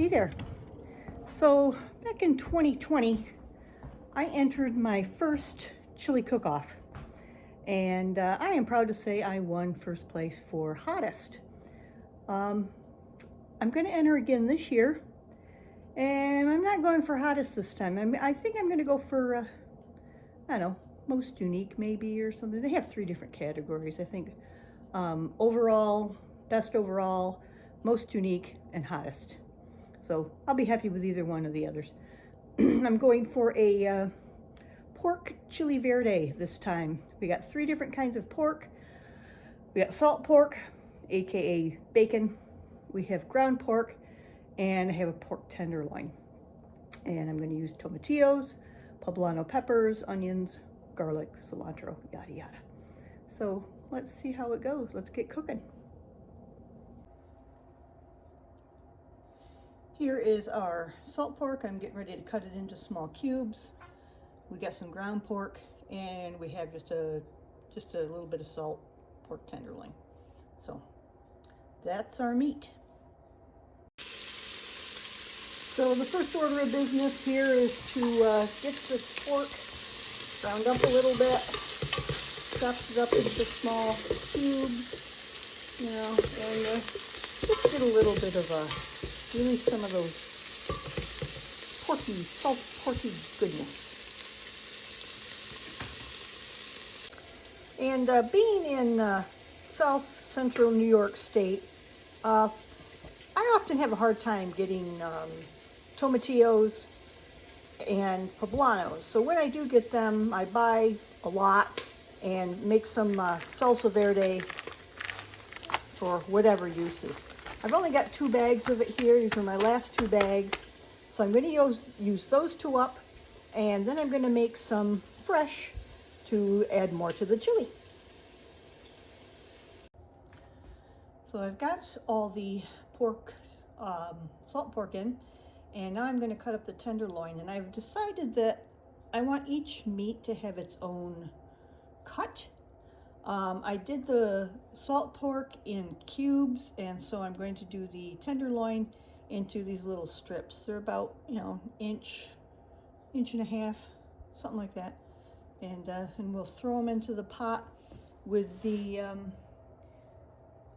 Hey there. So back in 2020, I entered my first chili cook-off, and I am proud to say I won first place for hottest. I'm going to enter again this year, and I'm not going for hottest this time. I think I'm going to go for, I don't know, most unique maybe or something. They have 3 different categories, I think. Overall, best overall, most unique, and hottest. So I'll be happy with either one of the others. I'm going for a pork chili verde this time. We got 3 different kinds of pork. We got salt pork, aka bacon. We have ground pork, and I have a pork tenderloin. And I'm going to use tomatillos, poblano peppers, onions, garlic, cilantro, yada yada. So let's see how it goes. Let's get cooking. Here is our salt pork. I'm getting ready to cut it into small cubes. We got some ground pork, and we have just a little bit of salt pork tenderloin. So that's our meat. So the first order of business here is to get this pork ground up a little bit, chopped it up into small cubes, you know, and just get a little bit of release some of those salt porky goodness. And being in South Central New York State, I often have a hard time getting tomatillos and poblanos. So when I do get them, I buy a lot and make some salsa verde for whatever uses. I've only got 2 bags of it here. These are my last 2 bags. So I'm going to use those 2 up, and then I'm going to make some fresh to add more to the chili. So I've got all the pork, salt pork in, and now I'm going to cut up the tenderloin. And I've decided that I want each meat to have its own cut. I did the salt pork in cubes, and so I'm going to do the tenderloin into these little strips. They're about, inch and a half, something like that. And we'll throw them into the pot with the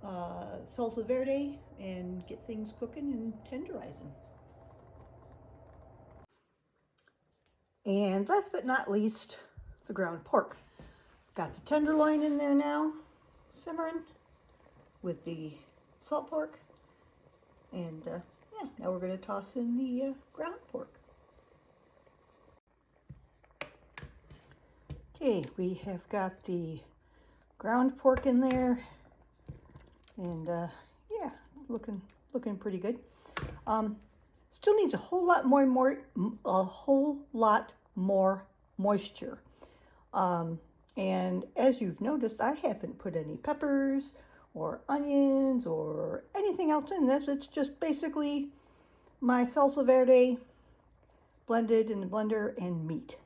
salsa verde and get things cooking and tenderizing. And last but not least, the ground pork. Got the tenderloin in there now, simmering with the salt pork. And now we're going to toss in the ground pork. Okay, we have got the ground pork in there, and yeah, looking pretty good. Still needs a whole lot more moisture. And as you've noticed, I haven't put any peppers or onions or anything else in this. It's just basically my salsa verde blended in the blender and meat.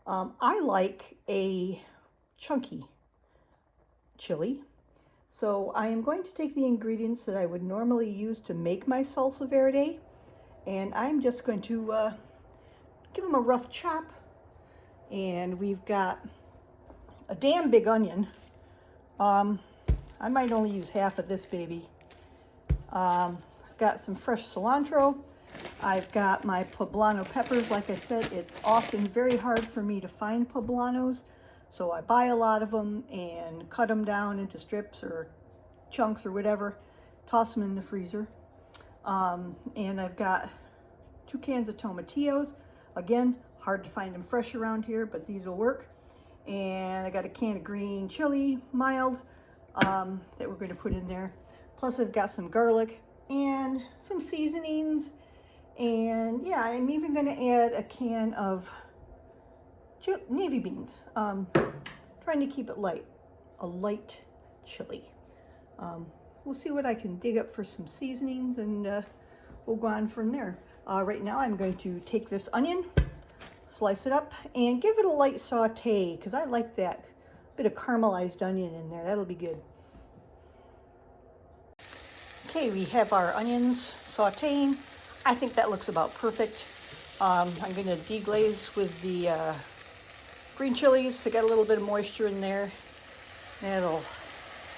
I like a chunky chili, so I am going to take the ingredients that I would normally use to make my salsa verde, and I'm just going to give them a rough chop. And we've got a damn big onion. I might only use half of this baby. I've got some fresh cilantro. I've got my poblano peppers. Like I said, it's often very hard for me to find poblanos, so I buy a lot of them and cut them down into strips or chunks or whatever, toss them in the freezer. And I've got 2 cans of tomatillos. Again, hard to find them fresh around here, but these will work. And I got a can of green chili, mild, that we're going to put in there. Plus I've got some garlic and some seasonings. And yeah, I'm even going to add a can of navy beans. Trying to keep it light, a light chili. We'll see what I can dig up for some seasonings, and we'll go on from there. Right now I'm going to take this onion, slice it up, and give it a light saute, because I like that bit of caramelized onion in there. That'll be good. Okay, we have our onions sauteing. I think that looks about perfect. I'm going to deglaze with the green chilies to get a little bit of moisture in there. That'll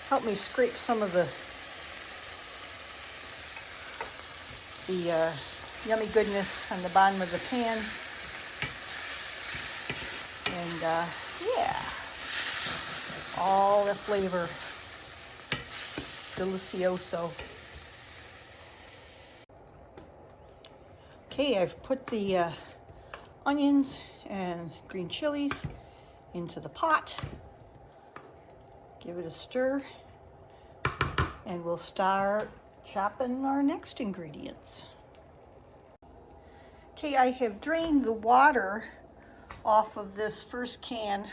help me scrape some of the yummy goodness on the bottom of the pan. And yeah, all the flavor, delicioso. Okay, I've put the onions and green chilies into the pot. Give it a stir, and we'll start chopping our next ingredients. Okay, I have drained the water off of this first can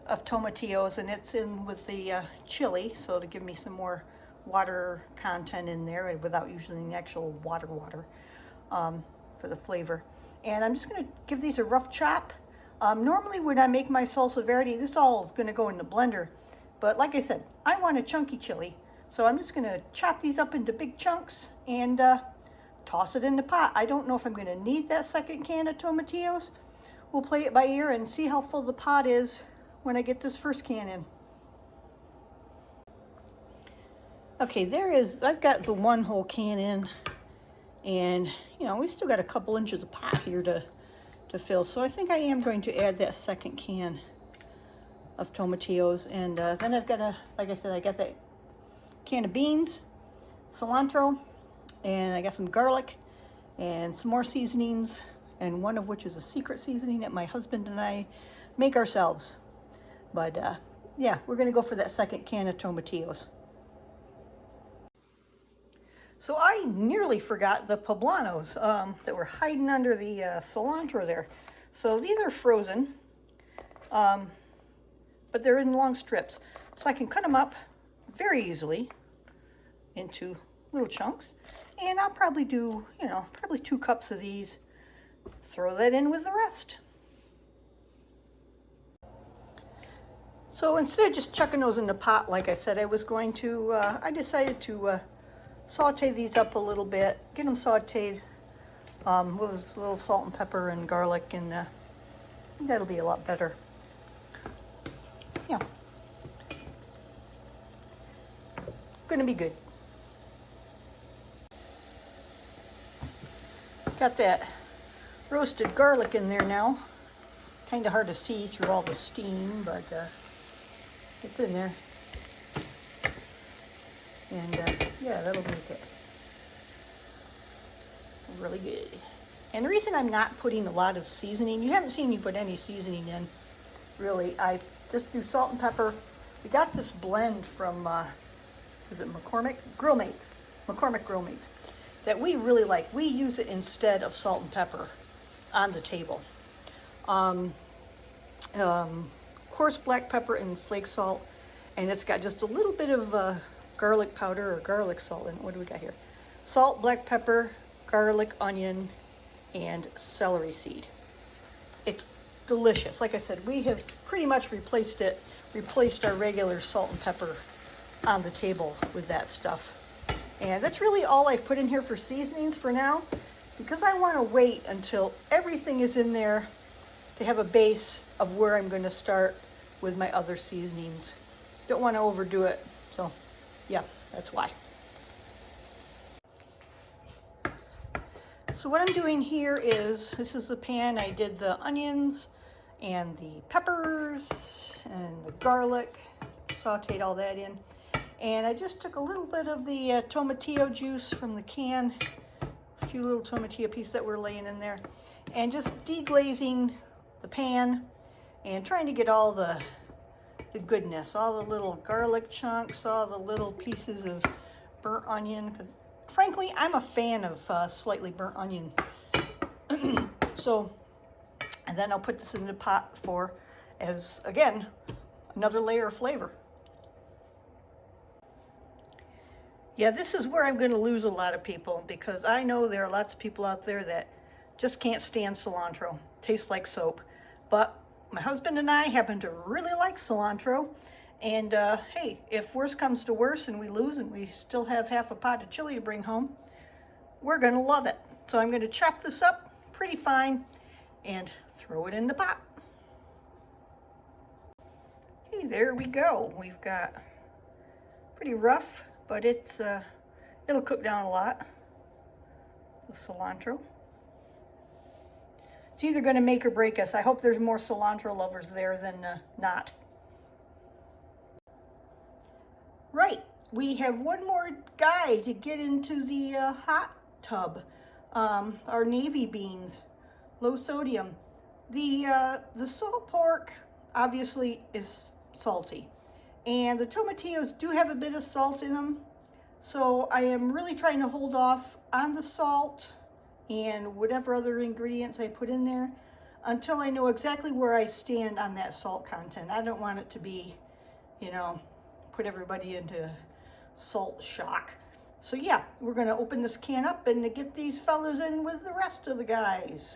of tomatillos, and it's in with the chili, so to give me some more water content in there without using the actual water for the flavor. And I'm just going to give these a rough chop. Normally when I make my salsa verde, this all is going to go in the blender, but like I said, I want a chunky chili, so I'm just going to chop these up into big chunks and toss it in the pot. I don't know if I'm going to need that second can of tomatillos. We'll play it by ear and see how full the pot is when I get this first can in. Okay, I've got the one whole can in, and you know, we still got a couple inches of pot here to fill, so I think I am going to add that second can of tomatillos. And then I've got like I said, I got that can of beans, cilantro, and I got some garlic and some more seasonings, and one of which is a secret seasoning that my husband and I make ourselves. But yeah, we're gonna go for that second can of tomatillos. So I nearly forgot the poblanos that were hiding under the cilantro there. So these are frozen, but they're in long strips. So I can cut them up very easily into little chunks. And I'll probably do, you know, probably 2 cups of these. Throw that in with the rest. So instead of just chucking those in the pot, like I said I was going to, I decided to saute these up a little bit, get them sauteed with a little salt and pepper and garlic, and that'll be a lot better. Yeah, gonna be good. Got that roasted garlic in there now. Kind of hard to see through all the steam, but it's in there. And yeah, that'll make it really good. And the reason I'm not putting a lot of seasoning, you haven't seen me put any seasoning in, really. I just do salt and pepper. We got this blend from, is it McCormick Grill Mates that we really like. We use it instead of salt and pepper on the table. Coarse black pepper and flake salt, and it's got just a little bit of garlic powder or garlic salt in it. What do we got here? Salt, black pepper, garlic, onion, and celery seed. It's delicious. Like I said, we have pretty much replaced our regular salt and pepper on the table with that stuff. And that's really all I've put in here for seasonings for now, because I want to wait until everything is in there to have a base of where I'm going to start with my other seasonings. Don't want to overdo it, so yeah, that's why. So what I'm doing here is, this is the pan I did the onions and the peppers and the garlic, sauteed all that in. And I just took a little bit of the tomatillo juice from the can, a few little tomatillo pieces that were laying in there, and just deglazing the pan and trying to get all the goodness, all the little garlic chunks, all the little pieces of burnt onion, because frankly, I'm a fan of slightly burnt onion. So, and then I'll put this in the pot as, again, another layer of flavor. Yeah, this is where I'm going to lose a lot of people, because I know there are lots of people out there that just can't stand cilantro. Tastes like soap. But my husband and I happen to really like cilantro. And hey, if worse comes to worse and we lose and we still have half a pot of chili to bring home, we're going to love it. So I'm going to chop this up pretty fine and throw it in the pot. Hey, there we go. We've got pretty rough, but it'll cook down a lot. The cilantro. It's either going to make or break us. I hope there's more cilantro lovers there than not. Right, we have one more guy to get into the hot tub. Our navy beans, low sodium. The salt pork obviously is salty, and the tomatillos do have a bit of salt in them. So I am really trying to hold off on the salt and whatever other ingredients I put in there until I know exactly where I stand on that salt content. I don't want it to be, you know, put everybody into salt shock. So yeah, we're gonna open this can up and get these fellas in with the rest of the guys.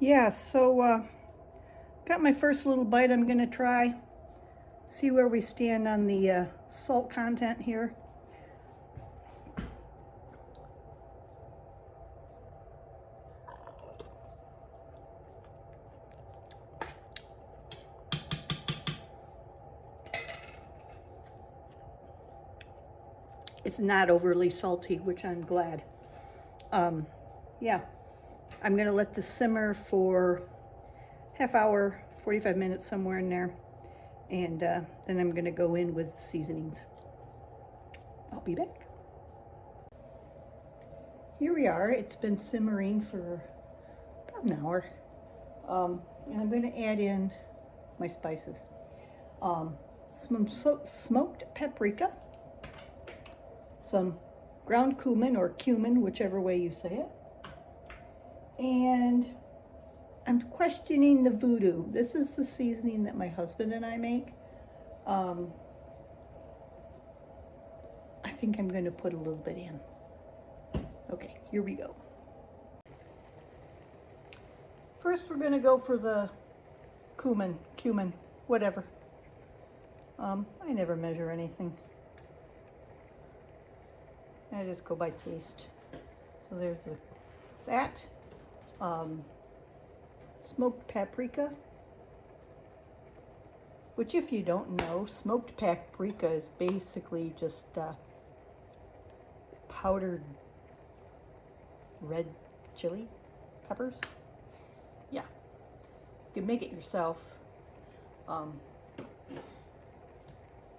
Yeah, so got my first little bite. I'm gonna try, see where we stand on the salt content here. It's not overly salty, which I'm glad. Yeah, I'm gonna let this simmer for half hour, 45 minutes, somewhere in there. And then I'm gonna go in with the seasonings. I'll be back. Here we are. It's been simmering for about an hour. And I'm gonna add in my spices. Some smoked paprika, some ground cumin or cumin, whichever way you say it. And I'm questioning the voodoo. This is the seasoning that my husband and I make. I think I'm going to put a little bit in. Okay, here we go. First, we're going to go for the cumin, whatever. I never measure anything. I just go by taste. So there's that. Smoked paprika, which, if you don't know, smoked paprika is basically just powdered red chili peppers. Yeah, you can make it yourself.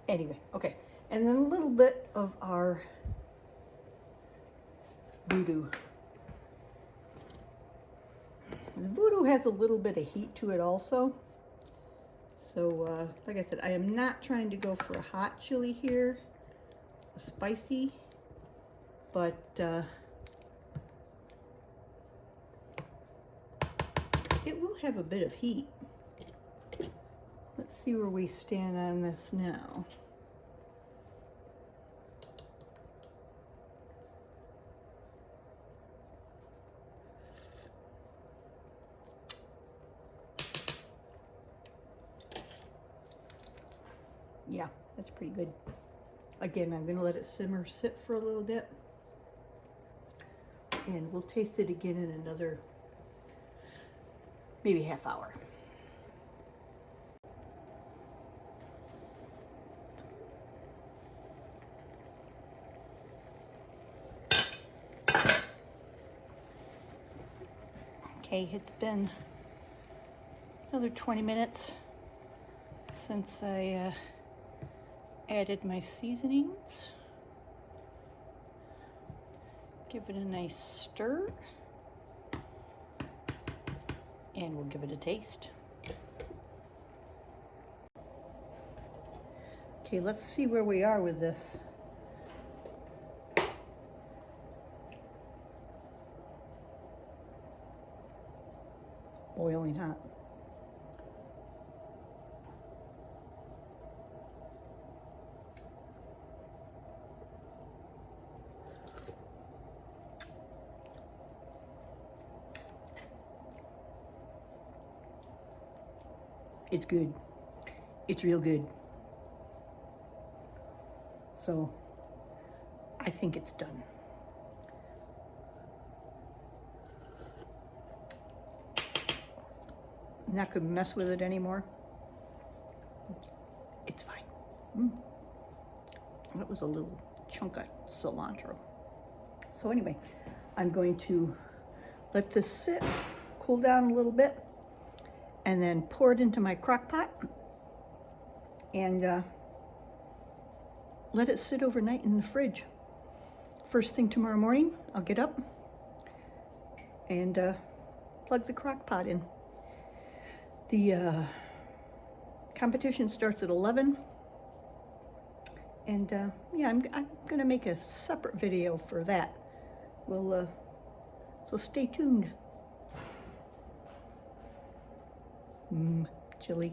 Anyway, okay, and then a little bit of our voodoo. The voodoo has a little bit of heat to it also. So, like I said, I am not trying to go for a hot chili here, a spicy, but it will have a bit of heat. Let's see where we stand on this now. Yeah, that's pretty good. Again, I'm going to let it sit for a little bit. And we'll taste it again in another, maybe half hour. Okay, it's been another 20 minutes since I added my seasonings. Give it a nice stir, and we'll give it a taste. Okay, let's see where we are with this. Boiling hot. It's good. It's real good. So I think it's done. I'm not gonna mess with it anymore. It's fine. That was a little chunk of cilantro. So anyway, I'm going to let this sit, cool down a little bit, and then pour it into my crock pot and let it sit overnight in the fridge. First thing tomorrow morning, I'll get up and plug the crock pot in. The competition starts at 11. And yeah, I'm gonna make a separate video for that. So stay tuned. Chili.